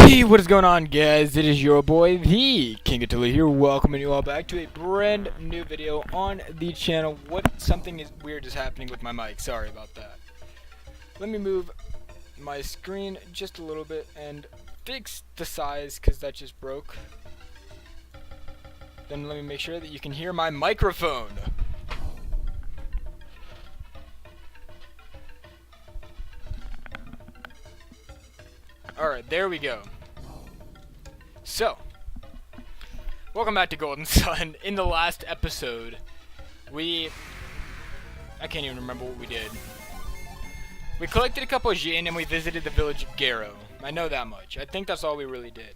Hey, what is going on, guys? It is your boy, the King Attila here, welcoming you all back to a brand new video on the channel. Something weird is happening with my mic, sorry about that. Let me move my screen just a little bit and fix the size, because that just broke. Then let me make sure that you can hear my microphone. Alright, there we go. So, welcome back to Golden Sun. In the last episode, I can't even remember what we did. We collected a couple of Jin and we visited the village of Garo. I know that much. I think that's all we really did.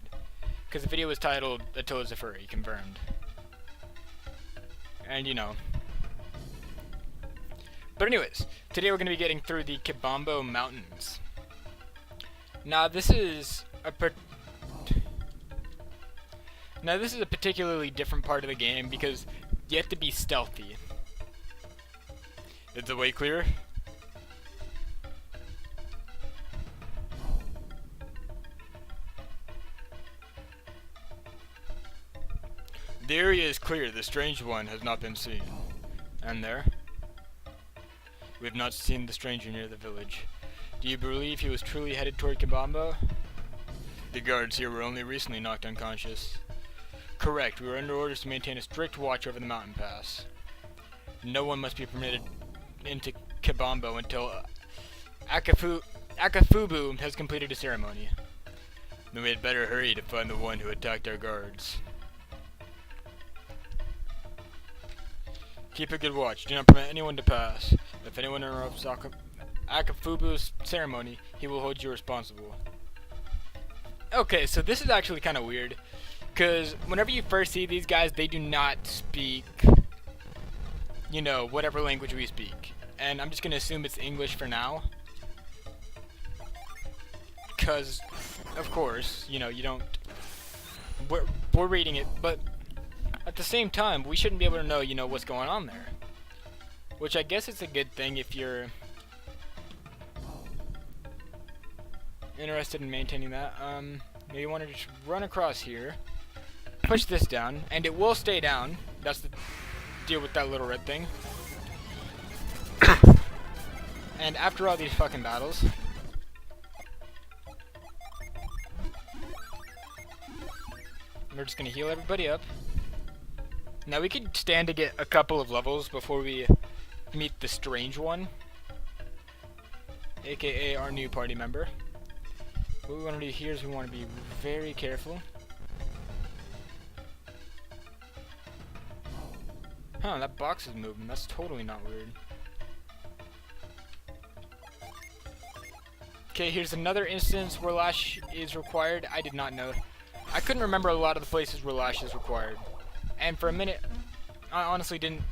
Because the video was titled Attila's a Furry, confirmed. And you know. But anyways, today we're going to be getting through the GABOMBA mountains. Now this is a particularly different part of the game because you have to be stealthy. Is the way clear? The area is clear. The strange one has not been seen. And there? We have not seen the stranger near the village. Do you believe he was truly headed toward GABOMBA? The guards here were only recently knocked unconscious. Correct, we were under orders to maintain a strict watch over the mountain pass. No one must be permitted into GABOMBA until Akafubu has completed a ceremony. Then we had better hurry to find the one who attacked our guards. Keep a good watch, do not permit anyone to pass. If anyone interrupts Akafubu's ceremony, he will hold you responsible. Okay, so this is actually kind of weird, because whenever you first see these guys, they do not speak, you know, whatever language we speak. And I'm just going to assume it's English for now. Because, of course, you know, you don't... We're reading it, but at the same time, we shouldn't be able to know, you know, what's going on there. Which I guess is a good thing if you're interested in maintaining that. Maybe you want to just run across here, push this down, and it will stay down. That's the deal with that little red thing. And after all these fucking battles, we're just gonna heal everybody up. Now we could stand to get a couple of levels before we meet the strange one, aka our new party member. What we want to do here is we want to be very careful. Huh, that box is moving. That's totally not weird. Okay, here's another instance where lash is required. I did not know. I couldn't remember a lot of the places where lash is required. And for a minute, I honestly didn't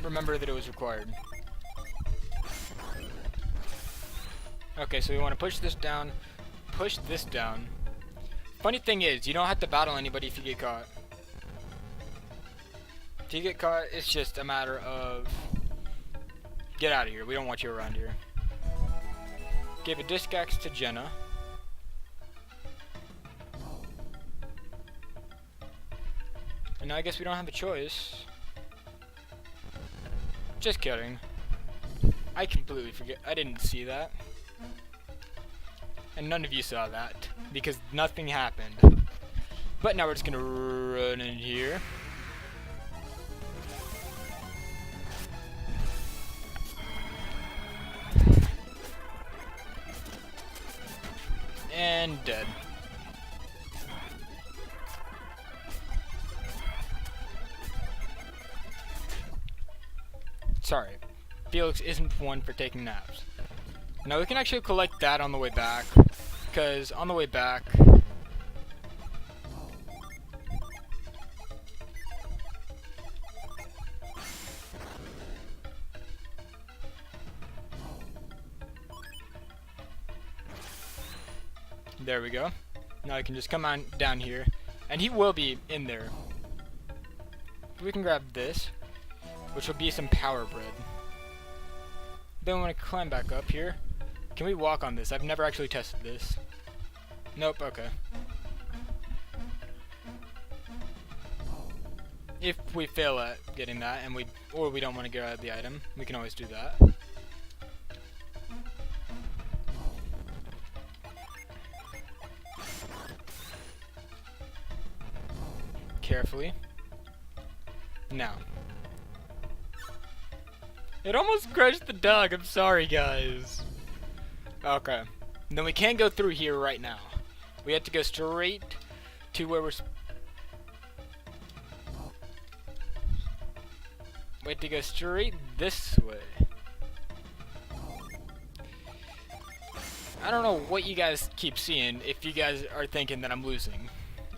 remember that it was required. Okay, so we want to push this down. Push this down. Funny thing is, you don't have to battle anybody if you get caught. If you get caught, it's just a matter of get out of here. We don't want you around here. Gave a disc axe to Jenna. And now I guess we don't have a choice. Just kidding. I completely forget. I didn't see that. And none of you saw that, because nothing happened. But now we're just gonna run in here. And dead. Sorry, Felix isn't one for taking naps. Now we can actually collect that on the way back, because on the way back, there we go. Now I can just come on down here, and he will be in there. We can grab this, which will be some power bread. Then we want to climb back up here. Can we walk on this? I've never actually tested this. Nope, okay. if we fail at getting that, and we don't want to get out of the item, we can always do that. Carefully. Now. It almost crushed the dog. I'm sorry, guys. Okay. Then we can't go through here right now. We have to go straight to where we have to go straight this way. I don't know what you guys keep seeing if you guys are thinking that I'm losing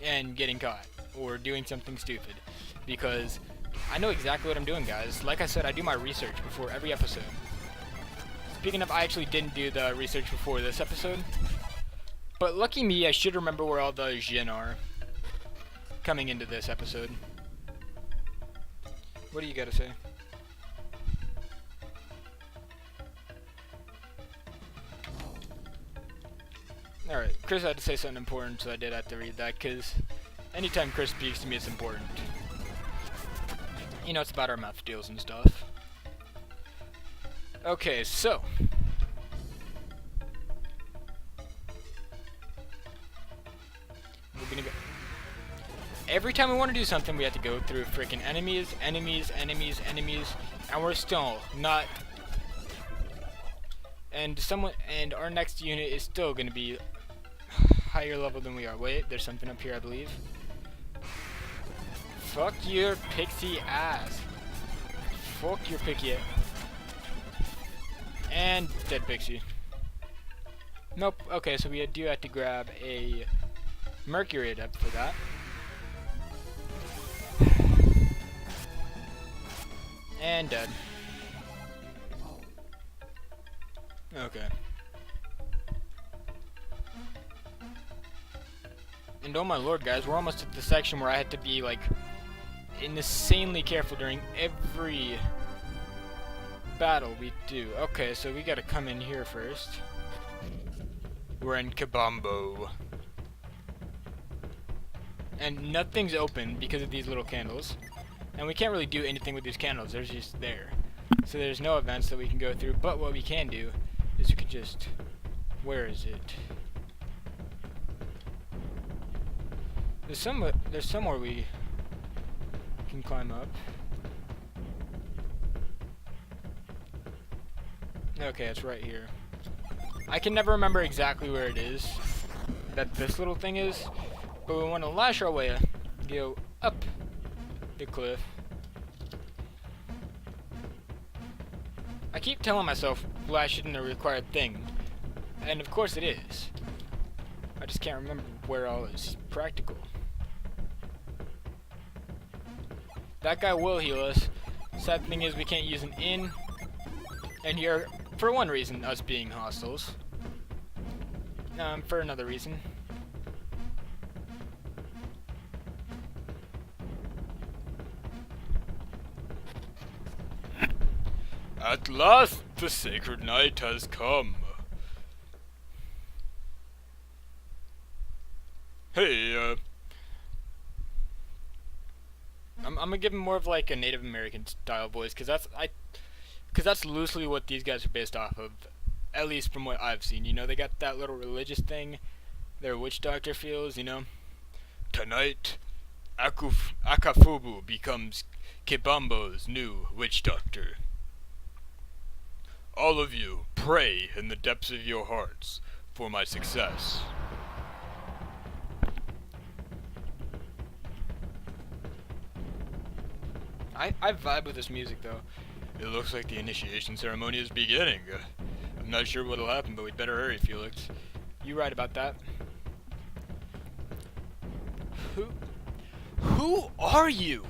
and getting caught or doing something stupid, because I know exactly what I'm doing, guys. Like I said, I do my research before every episode. Speaking of, I actually didn't do the research before this episode, but lucky me, I should remember where all the Jin are coming into this episode. What do you gotta say? Alright, Chris had to say something important, so I did have to read that, because anytime Chris speaks to me, it's important. You know, it's about our mouth deals and stuff. Okay, so. We're gonna go. Every time we want to do something, we have to go through freaking enemies, and we're still not. And our next unit is still gonna be higher level than we are. Wait, there's something up here, I believe. Fuck your pixie ass. Fuck your pixie. And dead pixie. Nope. Okay, so we do have to grab a Mercury adept for that. And dead. Okay. And oh my lord, guys, we're almost at the section where I had to be like insanely careful during every battle we do. Okay, so we gotta come in here first. We're in GABOMBA. And nothing's open because of these little candles. And we can't really do anything with these candles, they're just there. So there's no events that we can go through, but what we can do is we can just... Where is it? There's somewhere we can climb up. Okay, it's right here. I can never remember exactly where it is that this little thing is, but we want to lash our way, go up the cliff. I keep telling myself lash isn't a required thing, and of course it is. I just can't remember where all is practical. That guy will heal us. Sad thing is we can't use an in, and here, for one reason, us being hostiles. For another reason. At last, the sacred night has come. Hey, I'm gonna give him more of like a Native American style voice, cause that's loosely what these guys are based off of, at least from what I've seen. You know, they got that little religious thing, their witch doctor feels. You know, tonight, Akafubu becomes Kibambo's new witch doctor. All of you, pray in the depths of your hearts for my success. I vibe with this music, though. It looks like the initiation ceremony is beginning. I'm not sure what'll happen, but we'd better hurry, Felix. You right about that. Who are you?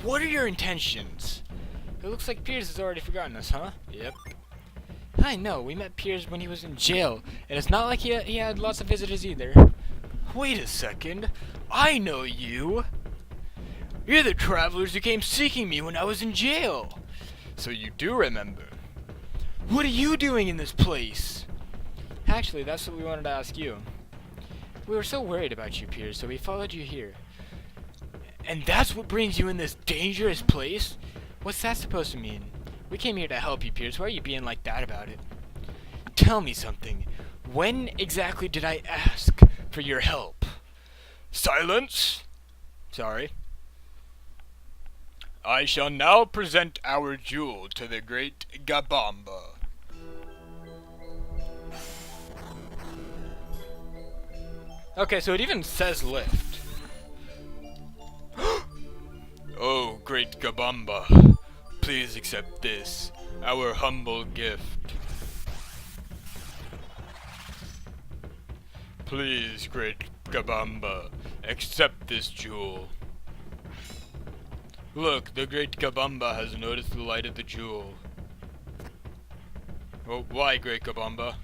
What are your intentions? It looks like Piers has already forgotten us, huh? Yep. I know, we met Piers when he was in jail, and it's not like he had lots of visitors either. Wait a second, I know you! You're the travelers who came seeking me when I was in jail! So you do remember. What are you doing in this place? Actually, that's what we wanted to ask you. We were so worried about you, Piers, so we followed you here. And that's what brings you in this dangerous place? What's that supposed to mean? We came here to help you, Piers. Why are you being like that about it? Tell me something. When exactly did I ask for your help? Silence! Sorry. I shall now present our jewel to the great GABOMBA. Okay, so it even says lift. Oh, great GABOMBA, please accept this, our humble gift. Please, great GABOMBA, accept this jewel. Look, the great GABOMBA has noticed the light of the jewel. Oh, why, great GABOMBA?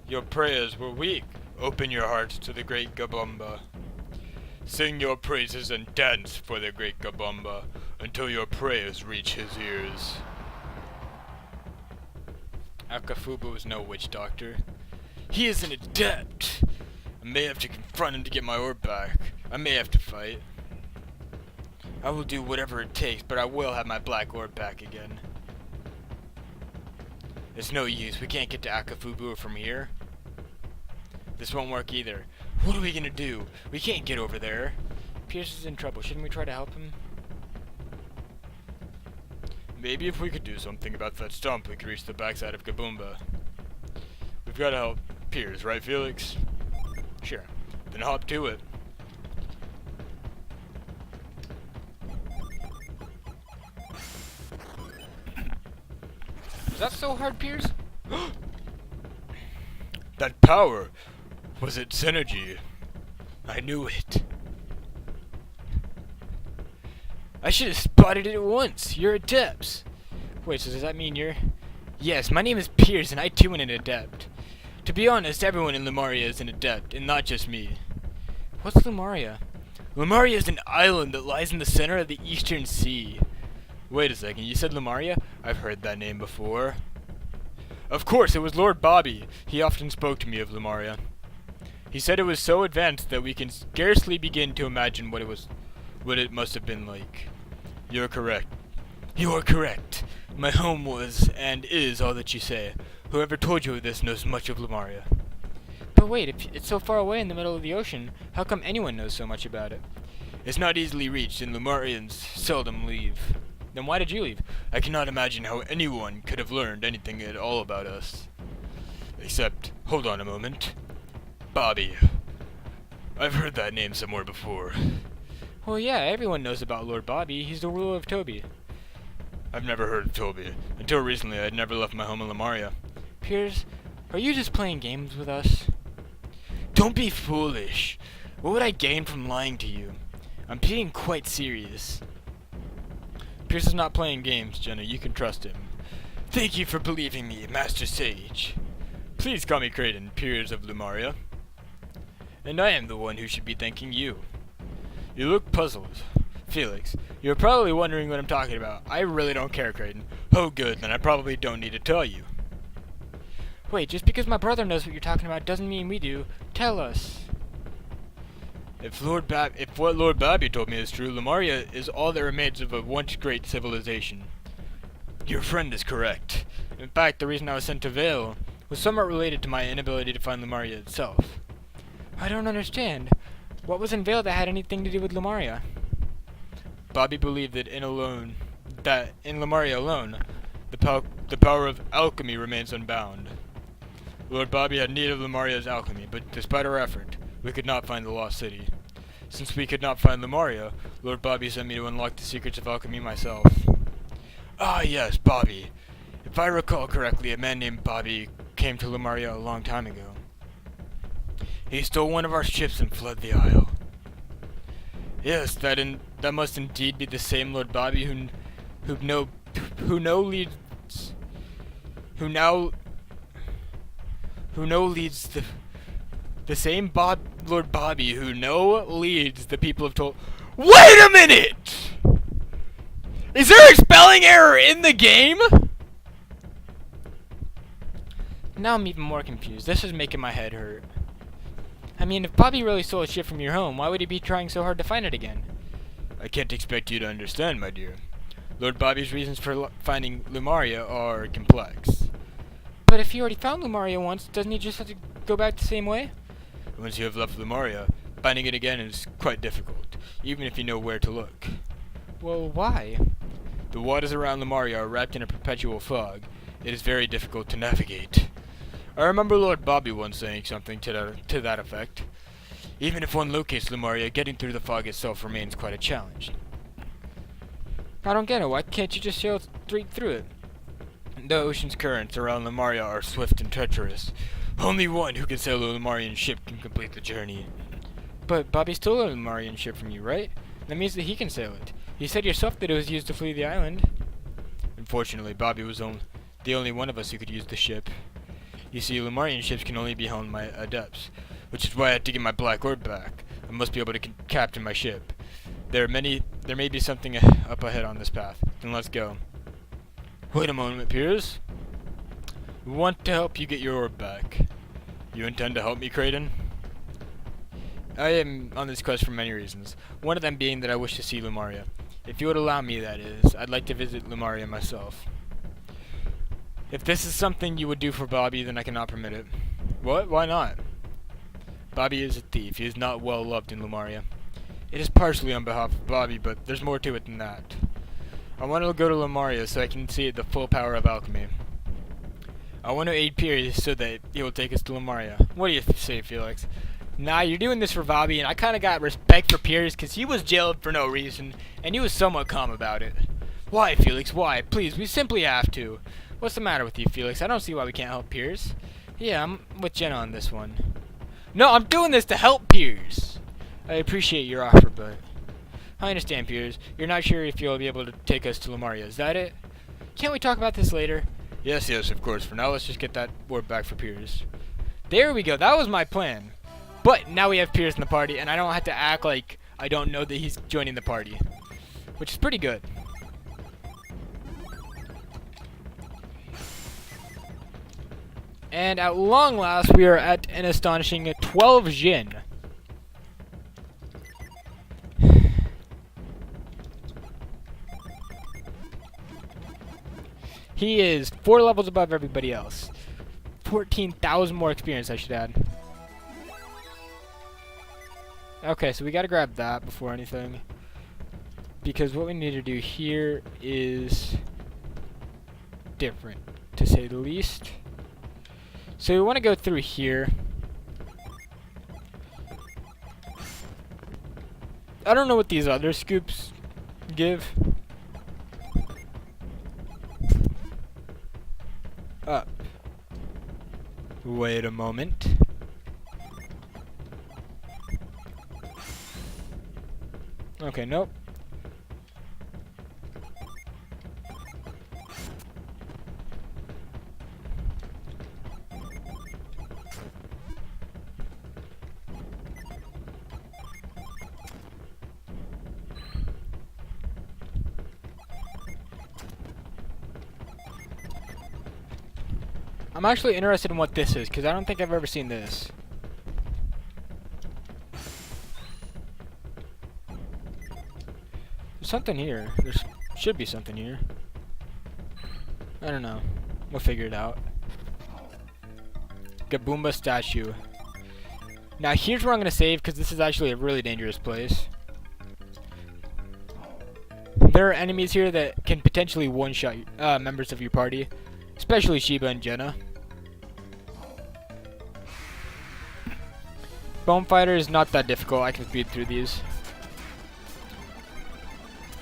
Your prayers were weak. Open your hearts to the great GABOMBA. Sing your praises and dance for the great GABOMBA until your prayers reach his ears. Akafubu is no witch doctor. He is an adept. I may have to confront him to get my orb back. I may have to fight. I will do whatever it takes, but I will have my black orb back again. It's no use. We can't get to Akafubu from here. This won't work either. What are we gonna do? We can't get over there. Pierce is in trouble. Shouldn't we try to help him? Maybe if we could do something about that stump, we could reach the backside of GABOMBA. We've got to help Pierce, right, Felix? Sure. Then hop to it. Is that so hard, Pierce? That power was its synergy. I knew it. I should have spotted it at once. You're adepts. Wait, so does that mean you're... Yes, my name is Pierce, and I too am an adept. To be honest, everyone in Lemuria is an adept, and not just me. What's Lemuria? Lemuria is an island that lies in the center of the Eastern Sea. Wait a second, you said Lemuria? I've heard that name before. Of course, it was Lord Bobby. He often spoke to me of Lemuria. He said it was so advanced that we can scarcely begin to imagine what it must have been like. You're correct. You're correct. My home was and is all that you say. Whoever told you this knows much of Lemuria. But wait, if it's so far away in the middle of the ocean, how come anyone knows so much about it? It's not easily reached, and Lemurians seldom leave. Then why did you leave? I cannot imagine how anyone could have learned anything at all about us. Except, hold on a moment. Bobby. I've heard that name somewhere before. Well, yeah, everyone knows about Lord Bobby. He's the ruler of Toby. I've never heard of Toby. Until recently, I had never left my home in Lemuria. Piers, are you just playing games with us? Don't be foolish. What would I gain from lying to you? I'm being quite serious. Piers is not playing games, Jenna. You can trust him. Thank you for believing me, Master Sage. Please call me Kraden, Piers of Lemuria. And I am the one who should be thanking you. You look puzzled. Felix, you're probably wondering what I'm talking about. I really don't care, Kraden. Oh good, then I probably don't need to tell you. Wait, just because my brother knows what you're talking about doesn't mean we do. Tell us. If what Lord Bobby told me is true, Lemuria is all that remains of a once great civilization. Your friend is correct. In fact, the reason I was sent to Vale was somewhat related to my inability to find Lemuria itself. I don't understand. What was in Vale that had anything to do with Lemuria? Bobby believed that in Lemuria alone, the power of alchemy remains unbound. Lord Bobby had need of Lemuria's alchemy, but despite our effort, we could not find the lost city. Since we could not find Lemuria, Lord Bobby sent me to unlock the secrets of alchemy myself. Ah yes, Bobby. If I recall correctly, a man named Bobby came to Lemuria a long time ago. He stole one of our ships and fled the isle. Yes, that must indeed be the same Lord Bobby who now leads the same Lord Bobby who now leads the people of Wait a minute! Is there a spelling error in the game? Now I'm even more confused. This is making my head hurt. I mean, if Bobby really stole a ship from your home, why would he be trying so hard to find it again? I can't expect you to understand, my dear. Lord Bobby's reasons for finding Lumaria are complex. But if he already found Lumaria once, doesn't he just have to go back the same way? Once you have left Lumaria, finding it again is quite difficult, even if you know where to look. Well, why? The waters around Lumaria are wrapped in a perpetual fog. It is very difficult to navigate. I remember Lord Bobby once saying something to that effect. Even if one locates Lumaria, getting through the fog itself remains quite a challenge. I don't get it. Why can't you just sail straight through it? The ocean's currents around Lumaria are swift and treacherous. Only one who can sail a Lumarian ship can complete the journey. But Bobby stole a Lumarian ship from you, right? That means that he can sail it. You said yourself that it was used to flee the island. Unfortunately, Bobby was the only one of us who could use the ship. You see, Lumarian ships can only be held by adepts, which is why I had to get my black orb back. I must be able to captain my ship. There may be something up ahead on this path. Then let's go. Wait a moment, Piers. We want to help you get your orb back. You intend to help me, Kraden? I am on this quest for many reasons. One of them being that I wish to see Lumaria. If you would allow me, that is. I'd like to visit Lumaria myself. If this is something you would do for Bobby, then I cannot permit it. What? Why not? Bobby is a thief. He is not well loved in Lumaria. It is partially on behalf of Bobby, but there's more to it than that. I want to go to Lumaria so I can see the full power of alchemy. I want to aid Piers so that he will take us to Lumaria. What do you say, Felix? Nah, you're doing this for Bobby, and I kind of got respect for Piers because he was jailed for no reason, and he was somewhat calm about it. Why, Felix? Why? Please, we simply have to. What's the matter with you, Felix? I don't see why we can't help Piers. Yeah, I'm with Jenna on this one. No, I'm doing this to help Piers. I appreciate your offer, but I understand, Piers. You're not sure if you'll be able to take us to Lumaria. Is that it? Can't we talk about this later? Yes, of course. For now, let's just get that orb back for Piers. There we go. That was my plan. But now we have Piers in the party, and I don't have to act like I don't know that he's joining the party, which is pretty good. And at long last, we are at an astonishing 12 Jin. He is 4 levels above everybody else. 14,000 more experience, I should add. Okay, so we gotta grab that before anything. Because what we need to do here is different, to say the least. So we want to go through here. I don't know what these other scoops give. Up. Wait a moment. Okay, nope. I'm actually interested in what this is, because I don't think I've ever seen this. There's something here. There should be something here. I don't know. We'll figure it out. GABOMBA statue. Now here's where I'm going to save, because this is actually a really dangerous place. There are enemies here that can potentially one-shot members of your party. Especially Shiba and Jenna. Bone Fighter is not that difficult. I can speed through these.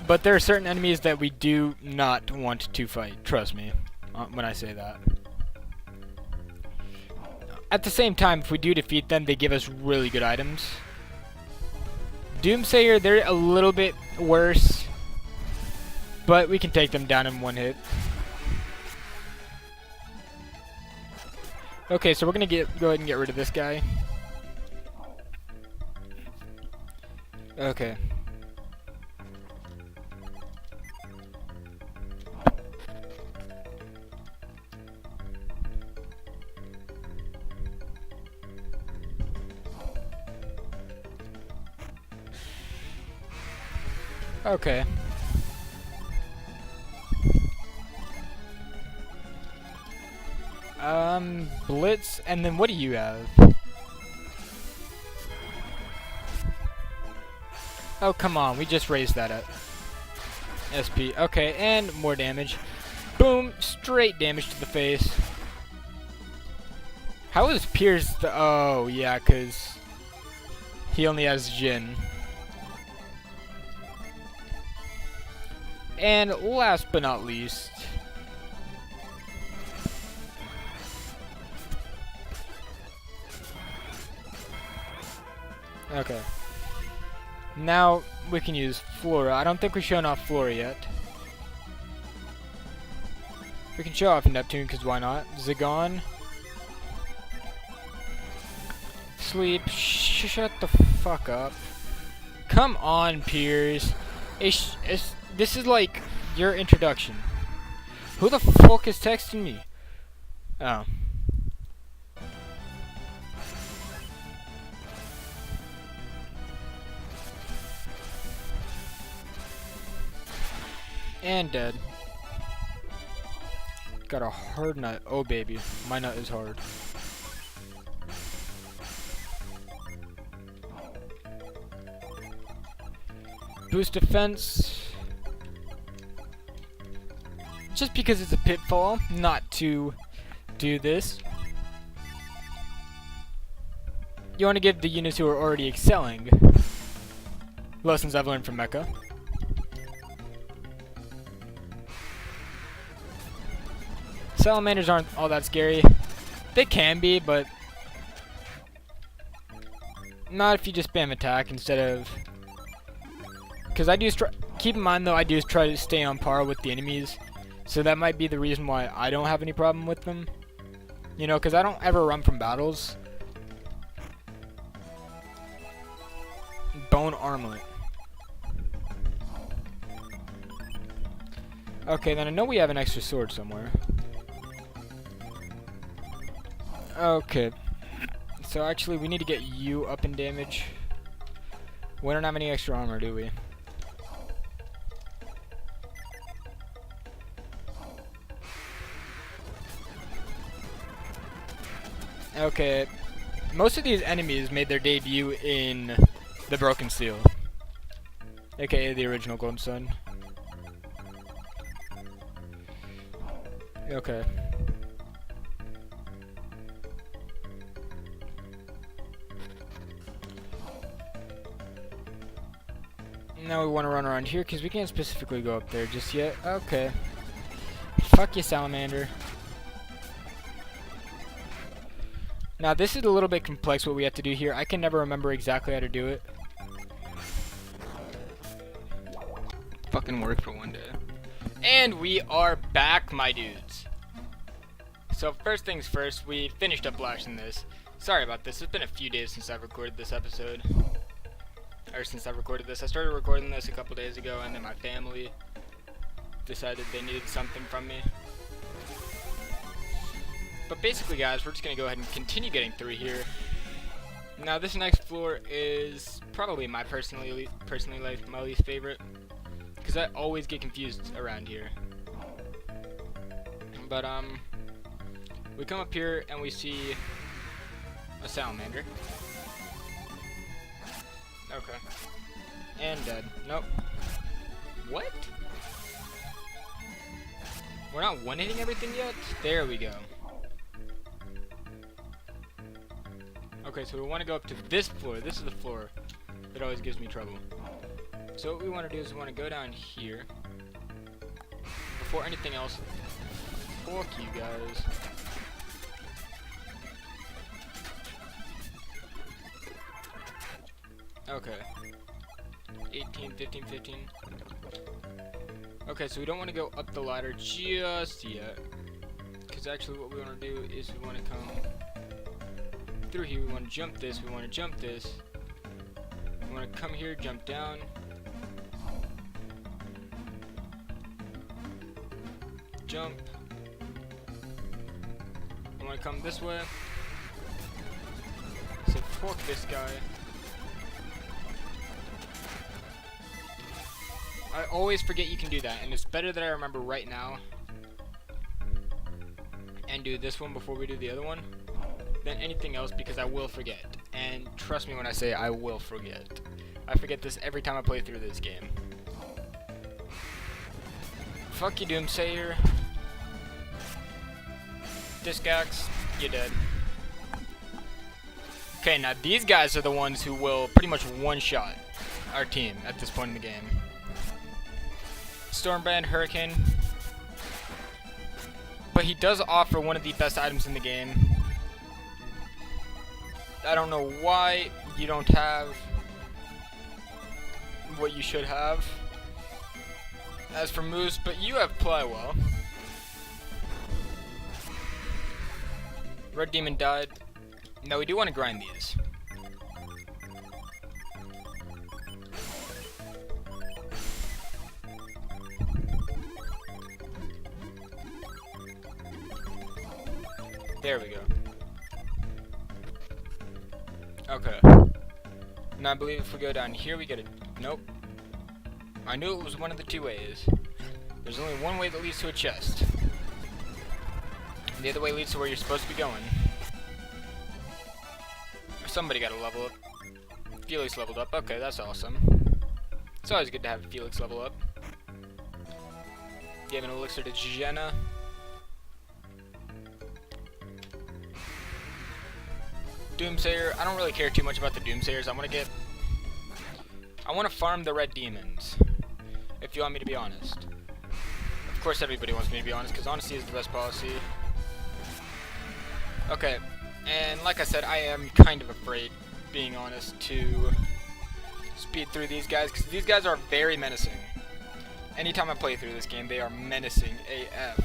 But there are certain enemies that we do not want to fight. Trust me when I say that. At the same time, if we do defeat them, they give us really good items. Doomsayer, they're a little bit worse. But we can take them down in one hit. Okay, so we're gonna go ahead and get rid of this guy. Okay. Okay. Blitz, and then what do you have? Oh, come on, we just raised that up. SP, okay, and more damage. Boom, straight damage to the face. How is Piers the... Oh, yeah, because he only has Jin. And last but not least... Okay. Now we can use Flora. I don't think we've shown off Flora yet. We can show off Neptune, because why not? Ōgon. Sleep. Shut the fuck up. Come on, Piers. This is like your introduction. Who the fuck is texting me? Oh. And dead. Got a hard nut. Oh baby, my nut is hard. Boost defense. Just because it's a pitfall not to do this. You want to give the units who are already excelling lessons I've learned from Mecha. Salamanders aren't all that scary. They can be, but not if you just spam attack instead of... Because I do keep in mind though, I do try to stay on par with the enemies, so that might be the reason why I don't have any problem with them. You know, because I don't ever run from battles. Bone armlet. Okay, then I know we have an extra sword somewhere. Okay, so actually we need to get you up in damage. We don't have any extra armor, do we? Okay, most of these enemies made their debut in the Broken Seal, aka the original Golden Sun. Okay. Now we want to run around here because we can't specifically go up there just yet. Okay. Fuck you, Salamander. Now this is a little bit complex what we have to do here. I can never remember exactly how to do it. Fucking work for one day. And we are back, my dudes. So first things first, we finished up blasting this. Sorry about this. It's been a few days since I've recorded this episode. Or since I recorded this. I started recording this a couple days ago, and then my family decided they needed something from me. But basically, guys, we're just going to go ahead and continue getting through here. Now, this next floor is probably my personally my least favorite, because I always get confused around here. But, we come up here and we see a salamander. Okay. And dead. Nope. What? We're not one-hitting everything yet? There we go. Okay, so we want to go up to this floor. This is the floor that always gives me trouble. So what we want to do is we want to go down here. Before anything else, fuck you guys. Okay. 18, 15, 15. Okay, so we don't want to go up the ladder just yet. Because actually what we want to do is we want to come through here. We want to jump this. We want to jump this. We want to come here, jump down. Jump. I want to come this way. So fuck this guy. I always forget you can do that, and it's better that I remember right now and do this one before we do the other one than anything else, because I will forget. And trust me when I say I will forget. I forget this every time I play through this game. Fuck you, Doomsayer. Discax, you're dead. Okay, now these guys are the ones who will pretty much one-shot our team at this point in the game. Stormbrand, Hurricane. But he does offer one of the best items in the game. I don't know why you don't have what you should have as for moves, but you have Plywell. Red Demon died. Now we do want to grind these. There we go. Okay. Now I believe if we go down here we get a... Nope. I knew it was one of the two ways. There's only one way that leads to a chest. And the other way leads to where you're supposed to be going. Somebody got to level up. Felix leveled up. Okay, that's awesome. It's always good to have Felix level up. Gave an elixir to Jenna. Doomsayer. I don't really care too much about the Doomsayers. I want to farm the red demons, if you want me to be honest. Of course everybody wants me to be honest, because honesty is the best policy. Okay, and like I said, I am kind of afraid, being honest, to speed through these guys, because these guys are very menacing. Anytime I play through this game, they are menacing AF.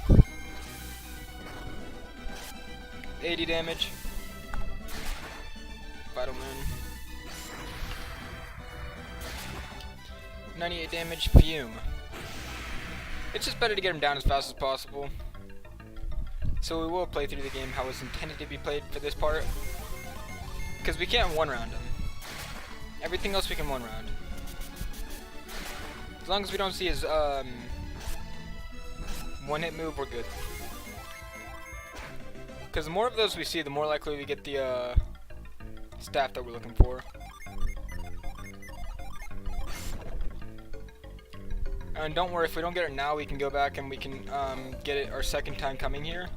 80 damage. Vital Moon. 98 damage. Fume. It's just better to get him down as fast as possible. So we will play through the game how it's intended to be played for this part. Because we can't one-round him. Everything else we can one-round. As long as we don't see his one-hit move, we're good. Because the more of those we see, the more likely we get the staff that we're looking for. And don't worry, if we don't get it now, we can go back and we can get it our second time coming here.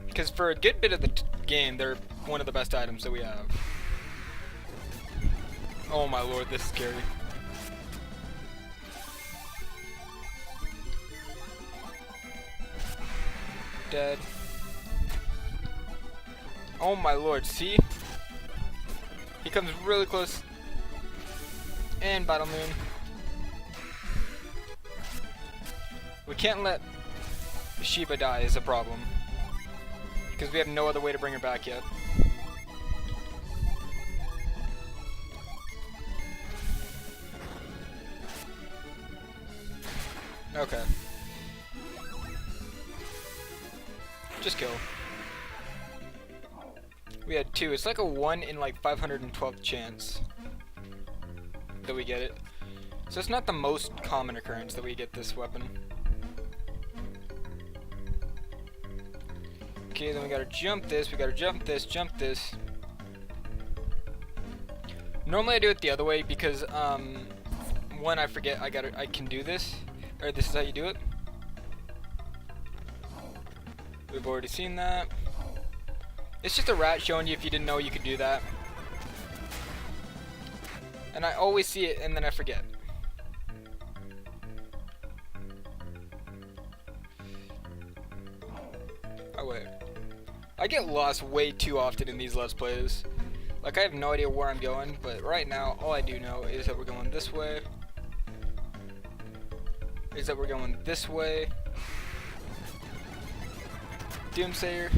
Because for a good bit of the game, they're one of the best items that we have. Oh my lord, this is scary. Dead. Oh my lord, see? He comes really close. And Battle Moon. We can't let Shiva die is a problem. Because we have no other way to bring her back yet. Okay. Just kill. We had 2. It's like a 1 in like 512 chance that we get it. So it's not the most common occurrence that we get this weapon. Okay, then we gotta jump this, we gotta jump this, jump this. Normally I do it the other way because one, I forget I can do this, or this is how you do it. We've already seen that. It's just a rat showing you if you didn't know you could do that. And I always see it and then I forget. Oh wait. I get lost way too often in these Let's Plays. Like, I have no idea where I'm going, but right now all I do know is that we're going this way. Is that we're going this way. Doomsayer.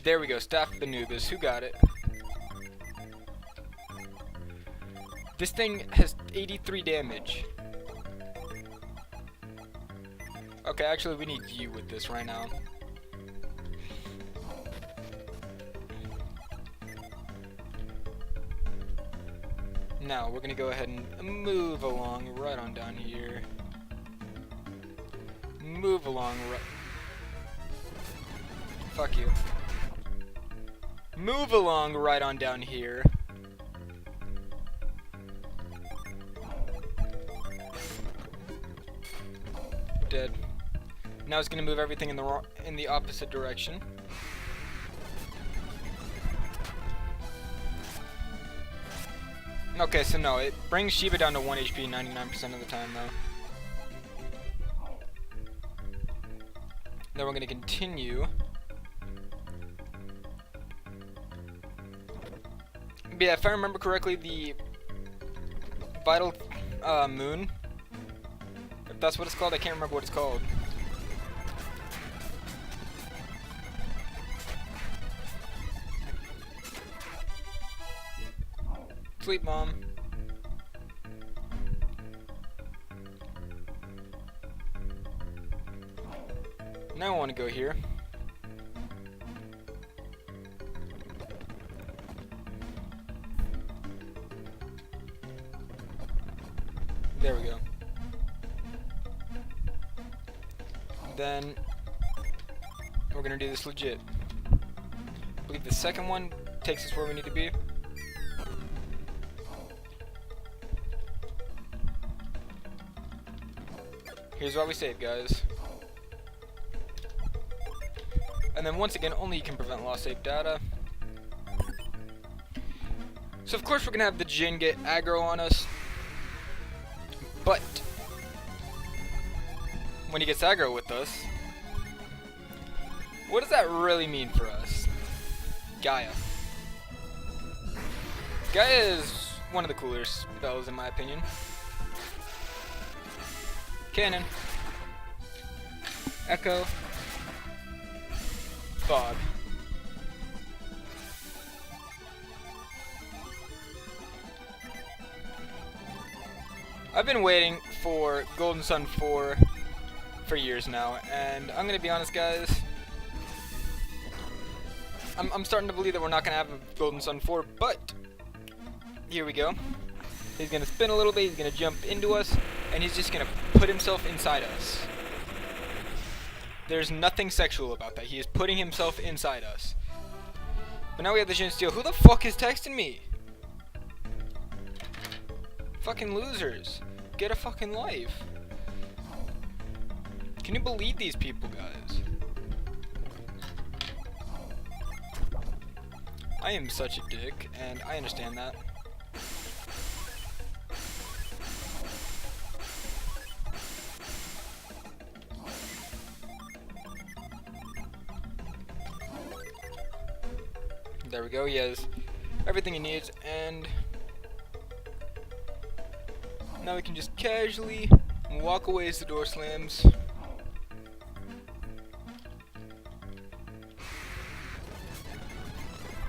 There we go, Staff of Anubis. Who got it? This thing has 83 damage. Okay, actually we need you with this right now. Now, we're gonna go ahead and move along right on down here. Move along right... Fuck you. Move along right on down here. Dead. Now it's gonna move everything in the opposite direction. Okay, so no, it brings Shiba down to 1 HP 99% of the time, though. Then we're gonna continue. But yeah, if I remember correctly, the Vital Moon, if that's what it's called, I can't remember what it's called. Sleep, Mom. Now I want to go here. There we go. Then we're gonna do this legit. I believe the second one takes us where we need to be. Here's why we save, guys. And then once again, only you can prevent lost save data. So of course we're gonna have the Jin get aggro on us. But when he gets aggro with us, what does that really mean for us? Gaia. Gaia is one of the cooler spells in my opinion. Cannon. Echo. Fog. I've been waiting for Golden Sun 4 for years now, and I'm gonna be honest, guys. I'm starting to believe that we're not gonna have a Golden Sun 4, but here we go. He's gonna spin a little bit, he's gonna jump into us, and he's just gonna put himself inside us. There's nothing sexual about that. He is putting himself inside us. But now we have the Jin Steel. Who the fuck is texting me? Fucking losers. Get a fucking life. Can you believe these people, guys? I am such a dick, and I understand that. There we go, he has everything he needs, and now we can just casually walk away as the door slams.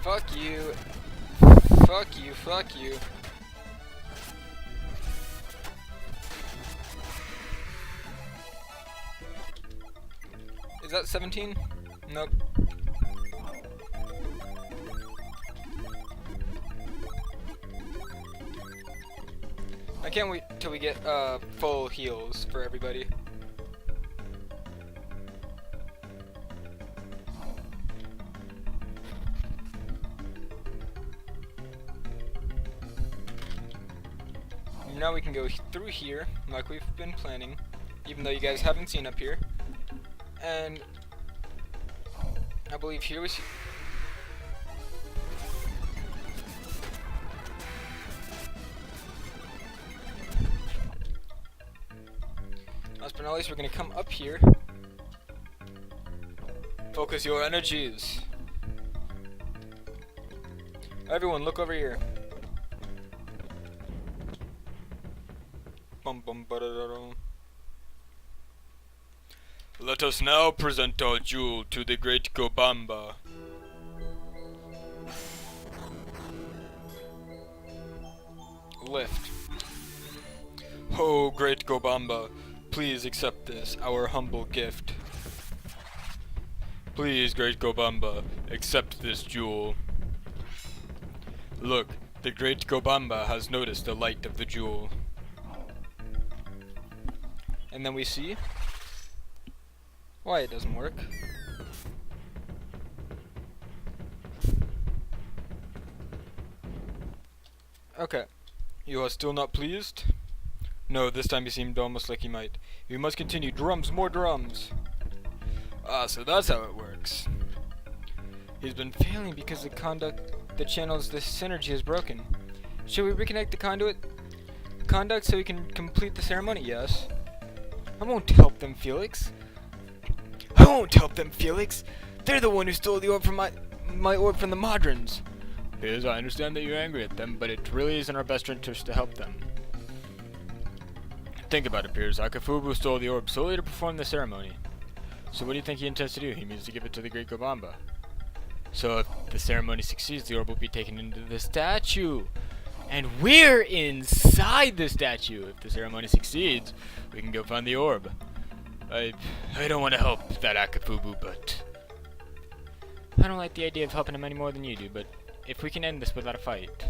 Fuck you. Fuck you, fuck you. Is that 17? Nope. I can't wait till we get full heals for everybody. Now we can go through here like we've been planning, even though you guys haven't seen up here. And I believe here was... Last but not least, we're going to come up here. Focus your energies. Everyone, look over here. Bum, bum, ba-da-da-da. Let us now present our jewel to the great GABOMBA. Lift. Oh, great GABOMBA. Please accept this, our humble gift. Please, great GABOMBA, accept this jewel. Look, The great GABOMBA has noticed the light of the jewel. And then we see why it doesn't work. Okay. You are still not pleased? No, this time he seemed almost like he might. We must continue. Drums, more drums! Ah, so that's how it works. He's been failing because the conduct that channels this synergy is broken. Shall we reconnect the conduct so we can complete the ceremony? Yes. I won't help them, Felix. I won't help them, Felix! They're the one who stole the orb from my orb from the Modrons! Piers, I understand that you're angry at them, but it really is in our best interest to help them. Think about it, Piers. Akafubu stole the orb solely to perform the ceremony. So what do you think he intends to do? He means to give it to the great GABOMBA. So if the ceremony succeeds, the orb will be taken into the statue. And we're inside the statue. If the ceremony succeeds, we can go find the orb. I don't want to help that Akafubu, but I don't like the idea of helping him any more than you do, but if we can end this without a fight.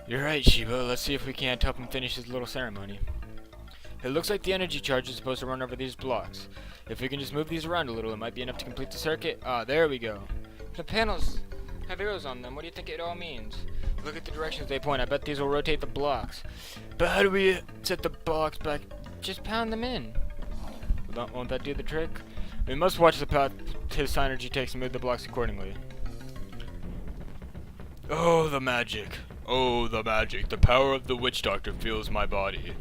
You're right, Shiba. Let's see if we can't help him finish his little ceremony. It looks like the energy charge is supposed to run over these blocks. If we can just move these around a little, it might be enough to complete the circuit. Ah, there we go. The panels have arrows on them. What do you think it all means? Look at the directions they point. I bet these will rotate the blocks. But how do we set the blocks back? Just pound them in. Won't that do the trick? We must watch the path his synergy takes and move the blocks accordingly. Oh, the magic. Oh, the magic. The power of the witch doctor fills my body.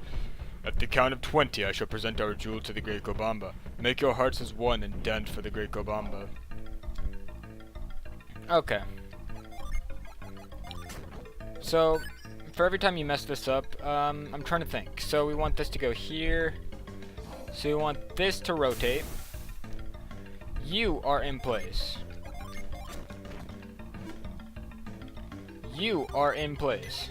At the count of 20, I shall present our jewel to the great GABOMBA. Make your hearts as one and dance for the great GABOMBA. Okay. So, for every time you mess this up, I'm trying to think. So we want this to go here. So we want this to rotate. You are in place. You are in place.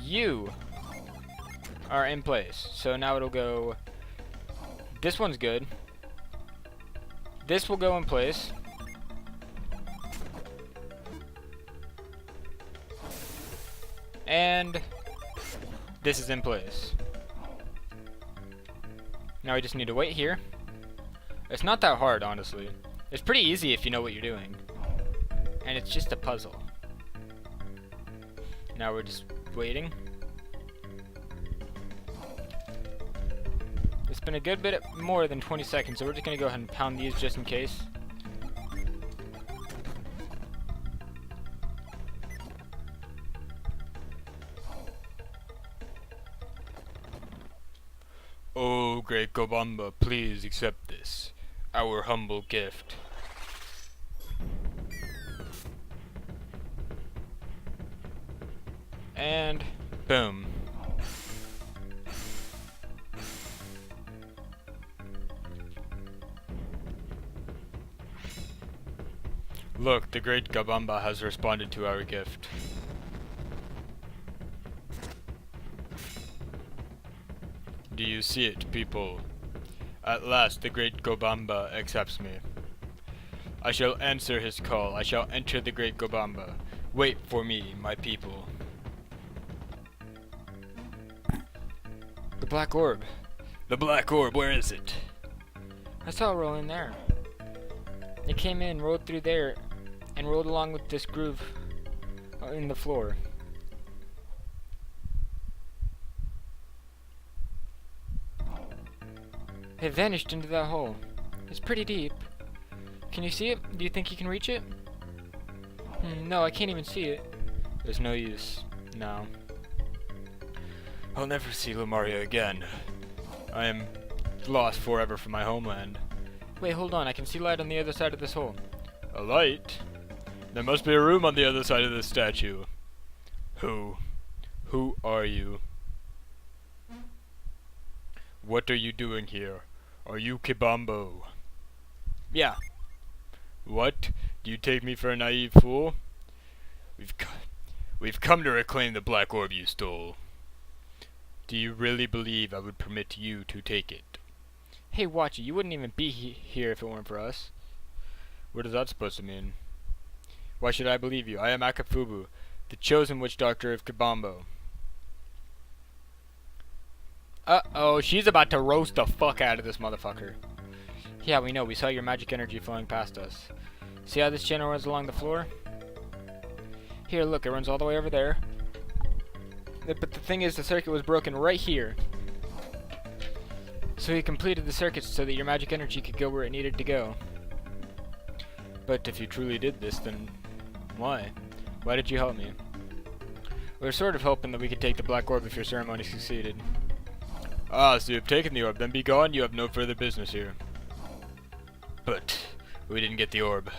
You are in place. So now it'll go. This one's good. This will go in place. And this is in place. Now we just need to wait here. It's not that hard, honestly. It's pretty easy if you know what you're doing. And it's just a puzzle. Now we're just waiting. It's been a good bit more than 20 seconds, so we're just gonna go ahead and pound these just in case. Oh, great GABOMBA, please accept this, our humble gift. And boom. Look, the great GABOMBA has responded to our gift. Do you see it, people? At last, the great GABOMBA accepts me. I shall answer his call. I shall enter the great GABOMBA. Wait for me, my people. The black orb. The black orb, where is it? I saw it roll in there. It came in, rolled through there, and rolled along with this groove in the floor. It vanished into that hole. It's pretty deep. Can you see it? Do you think you can reach it? No, I can't even see it. There's no use. No. I'll never see Lumaria again. I am lost forever from my homeland. Wait, hold on. I can see light on the other side of this hole. A light? There must be a room on the other side of this statue. Who are you? What are you doing here? Are you Kibambo? Yeah. What? Do you take me for a naive fool? We've come to reclaim the black orb you stole. Do you really believe I would permit you to take it? Hey, watch it. You wouldn't even be here if it weren't for us. What is that supposed to mean? Why should I believe you? I am Akafubu, the chosen witch doctor of GABOMBA. Uh-oh, she's about to roast the fuck out of this motherfucker. Yeah, we know. We saw your magic energy flowing past us. See how this channel runs along the floor? Here, look, it runs all the way over there. But the thing is, the circuit was broken right here. So he completed the circuit so that your magic energy could go where it needed to go. But if you truly did this, then why? Why did you help me? We were sort of hoping that we could take the black orb if your ceremony succeeded. Ah, so you have taken the orb, then be gone, you have no further business here. But we didn't get the orb.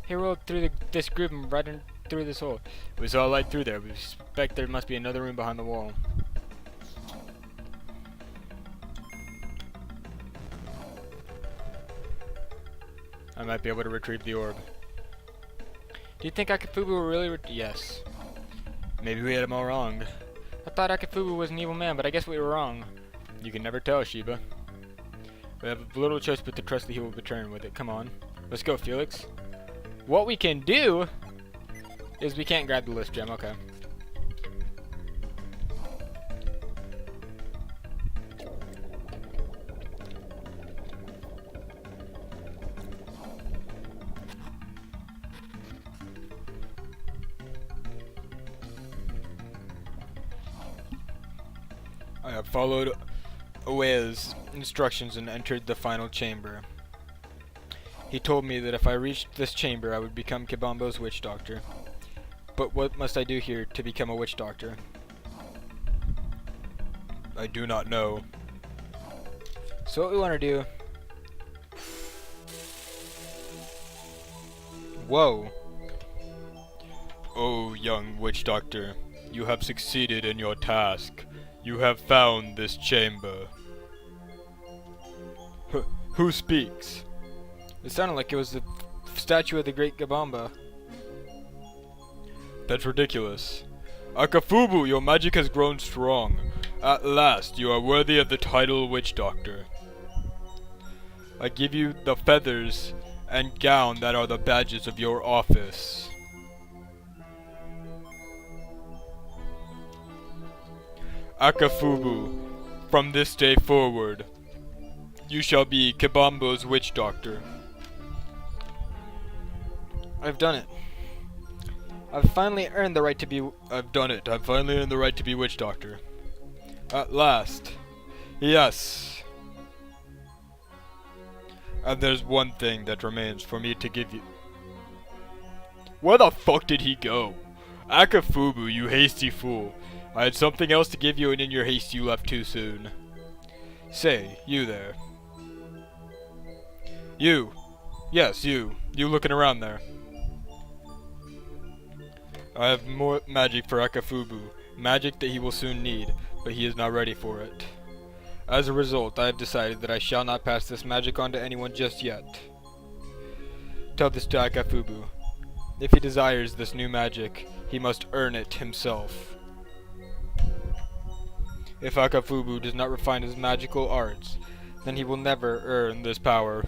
He rolled through this group and right in through this hole. We saw a light through there. We suspect there must be another room behind the wall. I might be able to retrieve the orb. Do you think Akafubu will really yes. Maybe we had him all wrong. I thought Akafubu was an evil man, but I guess we were wrong. You can never tell, Shiba. We have little choice but to trust that he will return with it. Come on. Let's go, Felix. What we can do is we can't grab the list gem. Okay. I have followed Oea's instructions and entered the final chamber. He told me that if I reached this chamber, I would become Kabambo's witch doctor. But what must I do here to become a witch doctor? I do not know. So what we want to do... Whoa. Oh, young witch doctor, you have succeeded in your task. You have found this chamber. Who speaks? It sounded like it was the statue of the great GABOMBA. That's ridiculous. Akafubu, your magic has grown strong. At last, you are worthy of the title Witch Doctor. I give you the feathers and gown that are the badges of your office. Akafubu, from this day forward, you shall be Kabambo's witch doctor. I've done it. I've finally earned the right to be... I've done it. I've finally earned the right to be witch doctor. At last. Yes. And there's one thing that remains for me to give you. Where the fuck did he go? Akafubu, you hasty fool. I had something else to give you, and in your haste you left too soon. Say, you there. You. Yes, you. You looking around there. I have more magic for Akafubu. Magic that he will soon need, but he is not ready for it. As a result, I have decided that I shall not pass this magic on to anyone just yet. Tell this to Akafubu. If he desires this new magic, he must earn it himself. If Akafubu does not refine his magical arts, then he will never earn this power.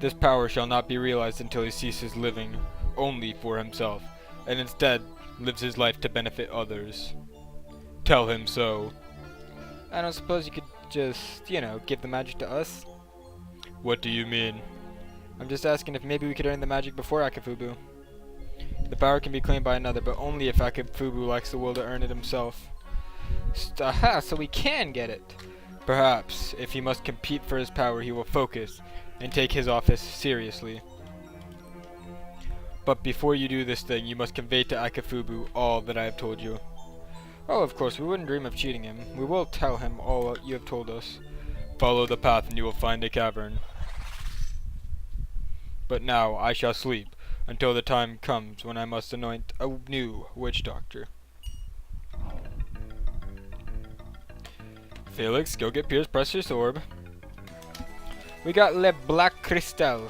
This power shall not be realized until he ceases living only for himself, and instead lives his life to benefit others. Tell him so. I don't suppose you could just, give the magic to us? What do you mean? I'm just asking if maybe we could earn the magic before Akafubu. The power can be claimed by another, but only if Akafubu lacks the will to earn it himself. Aha, so we can get it. Perhaps, if he must compete for his power, he will focus and take his office seriously. But before you do this thing, you must convey to Akafubu all that I have told you. Oh, of course, we wouldn't dream of cheating him. We will tell him all you have told us. Follow the path and you will find a cavern. But now I shall sleep until the time comes when I must anoint a new witch doctor. Felix, go get Pierre's precious orb. We got Le Black Cristal.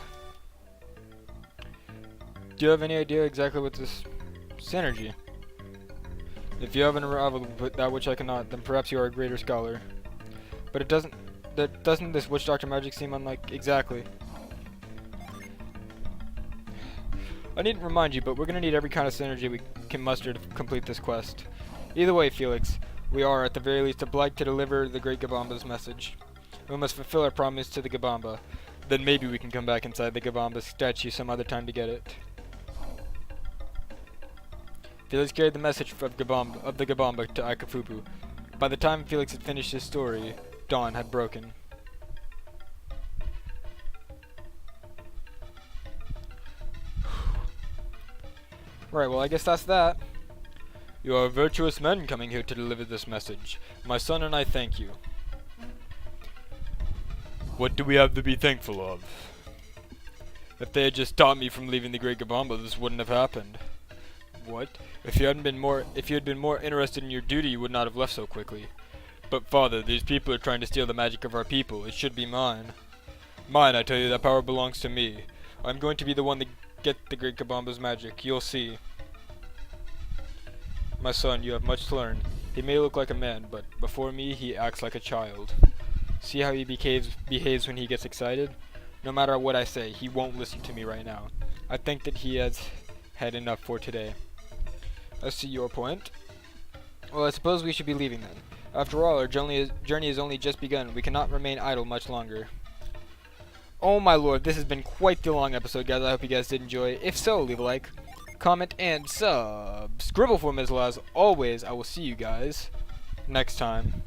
Do you have any idea exactly what this synergy? If you haven't unraveled that which I cannot, then perhaps you are a greater scholar. But doesn't this witch doctor magic seem unlike exactly? I needn't remind you, but we're gonna need every kind of synergy we can muster to complete this quest. Either way, Felix, we are, at the very least, obliged to deliver the great GABOMBA's message. We must fulfill our promise to the GABOMBA. Then maybe we can come back inside the GABOMBA statue some other time to get it. Felix carried the message of the GABOMBA to Ikafubu. By the time Felix had finished his story, dawn had broken. Right, well, I guess that's that. You are virtuous men coming here to deliver this message. My son and I thank you. What do we have to be thankful of? If they had just stopped me from leaving the Great GABOMBA, this wouldn't have happened. What? If you had been more interested in your duty, you would not have left so quickly. But father, these people are trying to steal the magic of our people. It should be mine. Mine, I tell you, that power belongs to me. I'm going to be the one to get the Great GABOMBA's magic. You'll see. My son, you have much to learn. He may look like a man, but before me, he acts like a child. See how he behaves when he gets excited? No matter what I say, he won't listen to me right now. I think that he has had enough for today. I see your point. Well, I suppose we should be leaving then. After all, our journey has only just begun. We cannot remain idle much longer. Oh my lord, this has been quite the long episode, guys. I hope you guys did enjoy. If so, leave a like, comment, and scribble for me as always. I will see you guys next time.